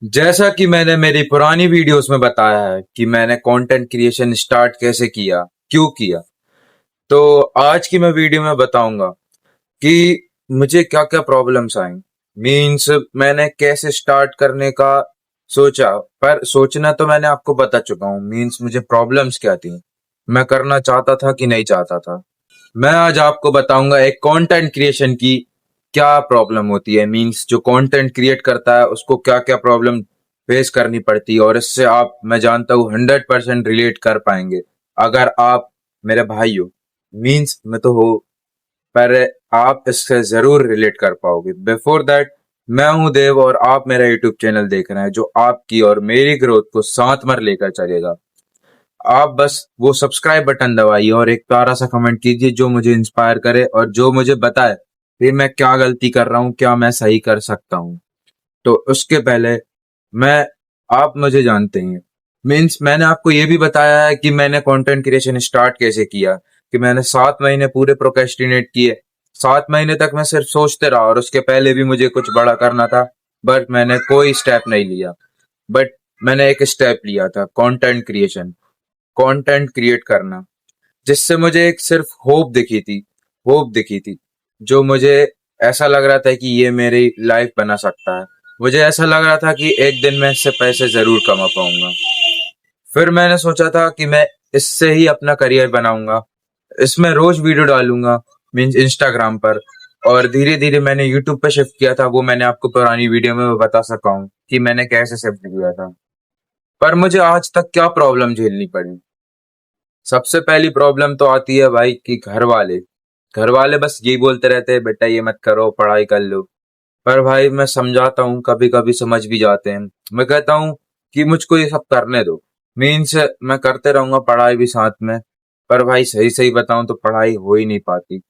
जैसा कि मैंने मेरी पुरानी वीडियोस में बताया है कि मैंने कंटेंट क्रिएशन स्टार्ट कैसे किया, क्यों किया। तो आज की मैं वीडियो में बताऊंगा कि मुझे क्या-क्या प्रॉब्लम्स आई। मीन्स मैंने कैसे स्टार्ट करने का सोचा, पर सोचना तो मैंने आपको बता चुका हूँ। मीन्स मुझे प्रॉब्लम्स क्या थी, मैं करना चाहता था कि नहीं चाहता था। मैं आज आपको बताऊंगा एक कंटेंट क्रिएशन की क्या प्रॉब्लम होती है। मीन्स जो कंटेंट क्रिएट करता है उसको क्या क्या प्रॉब्लम फेस करनी पड़ती है, और इससे आप, मैं जानता हूँ, 100% रिलेट कर पाएंगे अगर आप मेरे भाई हो। मीन्स मैं तो हो, पर आप इससे जरूर रिलेट कर पाओगे। बिफोर दैट, मैं हूं देव और आप मेरा यूट्यूब चैनल देख रहे हैं जो आपकी और मेरी ग्रोथ को साथ में लेकर चलेगा। आप बस वो सब्सक्राइब बटन दबाइए और एक प्यारा सा कमेंट कीजिए जो मुझे इंस्पायर करे और जो मुझे बताए कि मैं क्या गलती कर रहा हूँ, क्या मैं सही कर सकता हूँ। तो उसके पहले मैं, आप मुझे जानते हैं, मीन्स मैंने आपको ये भी बताया है कि मैंने कंटेंट क्रिएशन स्टार्ट कैसे किया, कि मैंने 7 महीने पूरे प्रोक्रेस्टिनेट किए। 7 महीने तक मैं सिर्फ सोचते रहा, और उसके पहले भी मुझे कुछ बड़ा करना था, बट मैंने कोई स्टेप नहीं लिया। बट मैंने एक स्टेप लिया था, कंटेंट क्रिएशन, कंटेंट क्रिएट करना, जिससे मुझे एक सिर्फ होप दिखी थी, जो मुझे ऐसा लग रहा था कि ये मेरी लाइफ बना सकता है। मुझे ऐसा लग रहा था कि एक दिन मैं इससे पैसे जरूर कमा पाऊंगा। फिर मैंने सोचा था कि मैं इससे ही अपना करियर बनाऊंगा, इसमें रोज वीडियो डालूंगा, मीन्स इंस्टाग्राम पर। और धीरे धीरे मैंने यूट्यूब पे शिफ्ट किया था, वो मैंने आपको पुरानी वीडियो में बता सका हूँ कि मैंने कैसे शिफ्ट किया था। पर मुझे आज तक क्या प्रॉब्लम झेलनी पड़ी। सबसे पहली प्रॉब्लम तो आती है भाई कि घर वाले बस यही बोलते रहते हैं, बेटा ये मत करो, पढ़ाई कर लो। पर भाई मैं समझाता हूँ, कभी कभी समझ भी जाते हैं। मैं कहता हूँ कि मुझको ये सब करने दो, मीन्स मैं करते रहूंगा पढ़ाई भी साथ में। पर भाई सही सही बताऊं तो पढ़ाई हो ही नहीं पाती।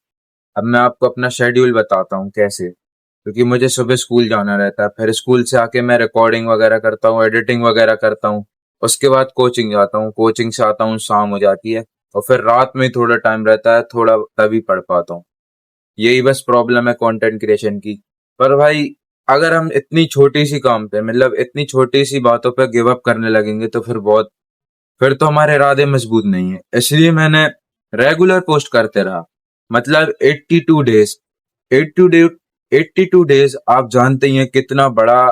अब मैं आपको अपना शेड्यूल बताता हूँ कैसे। क्योंकि मुझे सुबह स्कूल जाना रहता है, फिर स्कूल से आके मैं रिकॉर्डिंग वगैरह करता हूँ, एडिटिंग वगैरह करता हूँ। उसके बाद कोचिंग जाता हूँ, कोचिंग से आता हूँ, शाम हो जाती है। और फिर रात में थोड़ा टाइम रहता है, थोड़ा तभी पढ़ पाता हूँ। यही बस प्रॉब्लम है कंटेंट क्रिएशन की। पर भाई अगर हम इतनी छोटी सी काम पे, मतलब इतनी छोटी सी बातों पे गिव अप करने लगेंगे तो फिर तो हमारे इरादे मजबूत नहीं है। इसलिए मैंने रेगुलर पोस्ट करते रहा, मतलब 82 डेज। 82 डे 82 डेज आप जानते ही हैं कितना बड़ा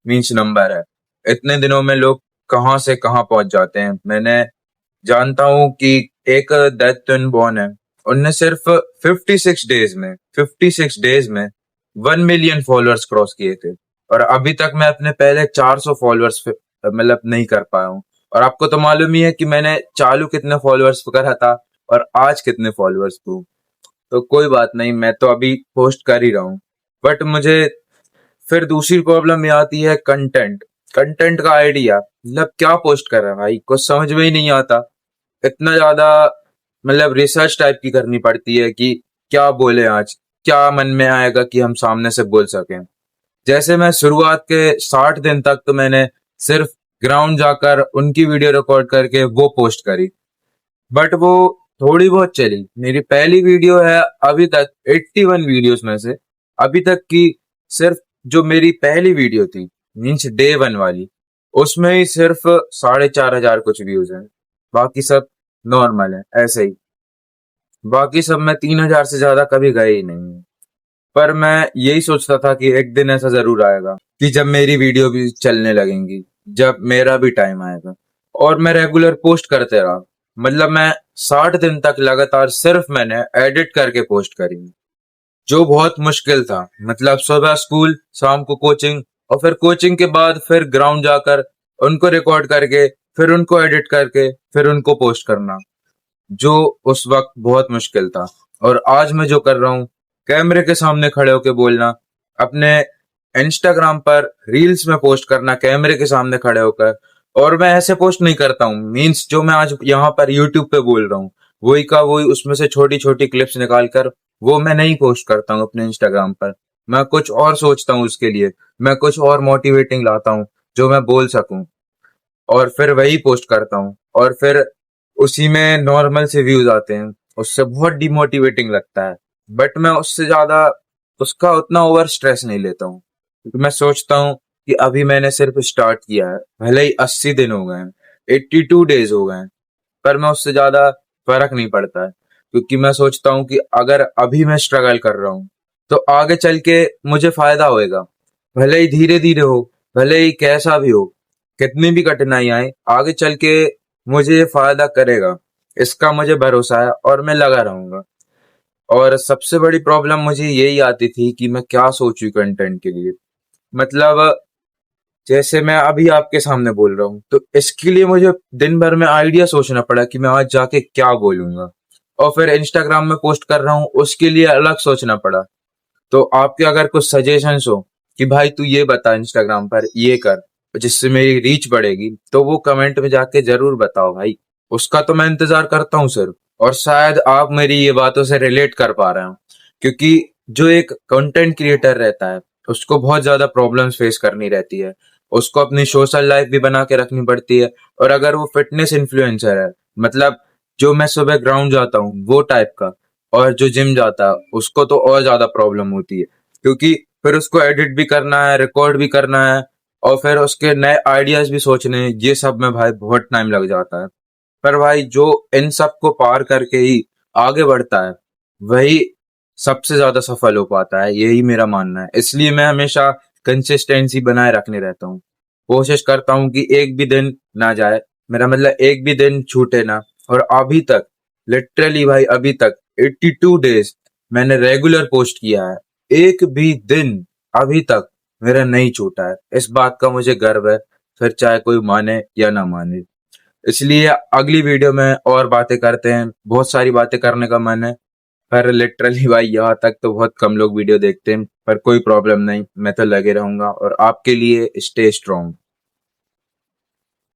मीन्स नंबर है। इतने दिनों में लोग कहाँ से कहाँ पहुंच जाते हैं। मैंने जानता हूँ कि एक दैट बॉर्न है, उनने सिर्फ 56 डेज में 1 मिलियन फॉलोअर्स क्रॉस किए थे। और अभी तक मैं अपने पहले 400 फॉलोअर्स मतलब नहीं कर पाया हूँ। और आपको तो मालूम ही है कि मैंने चालू कितने फॉलोअर्स पर करा था और आज कितने फॉलोअर्स पे हूँ। तो कोई बात नहीं, मैं तो अभी पोस्ट कर ही रहा हूँ। बट मुझे फिर दूसरी प्रॉब्लम ये आती है, कंटेंट कंटेंट का आइडिया, मतलब क्या पोस्ट कर रहा है भाई, कुछ समझ में ही नहीं आता। इतना ज्यादा मतलब रिसर्च टाइप की करनी पड़ती है कि क्या बोले आज, क्या मन में आएगा कि हम सामने से बोल सकें। जैसे मैं शुरुआत के 60 दिन तक तो मैंने सिर्फ ग्राउंड जाकर उनकी वीडियो रिकॉर्ड करके वो पोस्ट करी। बट वो थोड़ी बहुत चली। मेरी पहली वीडियो है अभी तक 81 वीडियोस में से, अभी तक की सिर्फ जो मेरी पहली वीडियो थी, मीन्स डे वन वाली, उसमें ही सिर्फ 4,500 कुछ व्यूज हैं। बाकी सब नॉर्मल है ऐसे ही। बाकी सब में 3,000 से ज्यादा कभी गए ही नहीं। पर मैं यही सोचता था कि एक दिन ऐसा जरूर आएगा कि जब मेरी वीडियो भी चलने लगेंगी, जब मेरा भी टाइम आएगा। और मैं रेगुलर पोस्ट करते रहा, मतलब मैं 60 दिन तक लगातार सिर्फ मैंने एडिट करके पोस्ट करी, जो बहुत मुश्किल था। मतलब सुबह स्कूल, शाम को कोचिंग, और फिर कोचिंग के बाद फिर ग्राउंड जाकर उनको रिकॉर्ड करके, फिर उनको एडिट करके, फिर उनको पोस्ट करना, जो उस वक्त बहुत मुश्किल था। और आज मैं जो कर रहा हूँ, कैमरे के सामने खड़े होके बोलना, अपने इंस्टाग्राम पर रील्स में पोस्ट करना कैमरे के सामने खड़े होकर। और मैं ऐसे पोस्ट नहीं करता हूँ, मीन्स जो मैं आज यहाँ पर यूट्यूब पे बोल रहा हूँ वही का वही, उसमें से छोटी छोटी क्लिप्स निकाल कर वो मैं नहीं पोस्ट करता हूँ अपने इंस्टाग्राम पर। मैं कुछ और सोचता हूँ उसके लिए, मैं कुछ और मोटिवेटिंग लाता हूँ जो मैं बोल सकूं, और फिर वही पोस्ट करता हूँ। और फिर उसी में नॉर्मल से व्यूज आते हैं, उससे बहुत डिमोटिवेटिंग लगता है। बट मैं उससे ज्यादा उसका उतना ओवर स्ट्रेस नहीं लेता हूँ, क्योंकि मैं सोचता हूँ कि अभी मैंने सिर्फ स्टार्ट किया है, भले ही 80 दिन हो गए हैं, 82 डेज हो गए हैं, पर मैं उससे ज्यादा फर्क नहीं पड़ता है, क्योंकि मैं सोचता हूँ कि अगर अभी मैं स्ट्रगल कर रहा हूँ तो आगे चल के मुझे फायदा होएगा, भले ही धीरे धीरे हो, भले ही कैसा भी हो, कितनी भी कठिनाई आए, आगे चल के मुझे ये फायदा करेगा, इसका मुझे भरोसा है और मैं लगा रहूंगा। और सबसे बड़ी प्रॉब्लम मुझे यही आती थी कि मैं क्या सोचूं कंटेंट के लिए। मतलब जैसे मैं अभी आपके सामने बोल रहा हूँ, तो इसके लिए मुझे दिन भर में आइडिया सोचना पड़ा कि मैं आज जाके क्या बोलूंगा, और फिर इंस्टाग्राम में पोस्ट कर रहा हूँ उसके लिए अलग सोचना पड़ा। तो आपके अगर कुछ सजेशंस हो कि भाई तू ये बता इंस्टाग्राम पर ये कर जिससे मेरी रीच बढ़ेगी, तो वो कमेंट में जाके जरूर बताओ भाई, उसका तो मैं इंतजार करता हूँ सर। और शायद आप मेरी ये बातों से रिलेट कर पा रहे हो, क्योंकि जो एक कंटेंट क्रिएटर रहता है उसको बहुत ज्यादा प्रॉब्लम्स फेस करनी रहती है, उसको अपनी सोशल लाइफ भी बना के रखनी पड़ती है, और अगर वो फिटनेस इन्फ्लुएंसर है, मतलब जो मैं सुबह ग्राउंड जाता हूँ वो टाइप का, और जो जिम जाता है उसको तो और ज्यादा प्रॉब्लम होती है, क्योंकि फिर उसको एडिट भी करना है, रिकॉर्ड भी करना है, और फिर उसके नए आइडियाज भी सोचने हैं, ये सब में भाई बहुत टाइम लग जाता है। पर भाई जो इन सब को पार करके ही आगे बढ़ता है, वही सबसे ज्यादा सफल हो पाता है, यही मेरा मानना है। इसलिए मैं हमेशा कंसिस्टेंसी बनाए रखने रहता हूँ, कोशिश करता हूँ कि एक भी दिन ना जाए, मेरा मतलब एक भी दिन छूटे ना। और अभी तक, लिटरली भाई अभी तक 82 डेज मैंने रेगुलर पोस्ट किया है, एक भी दिन अभी तक मेरा नहीं छूटा है। इस बात का मुझे गर्व है, फिर चाहे कोई माने या ना माने। इसलिए अगली वीडियो में और बातें करते हैं, बहुत सारी बातें करने का मन है, पर लिटरली भाई यहाँ तक तो बहुत कम लोग वीडियो देखते हैं। पर कोई प्रॉब्लम नहीं, मैं तो लगे रहूंगा, और आपके लिए स्टे स्ट्रॉन्ग।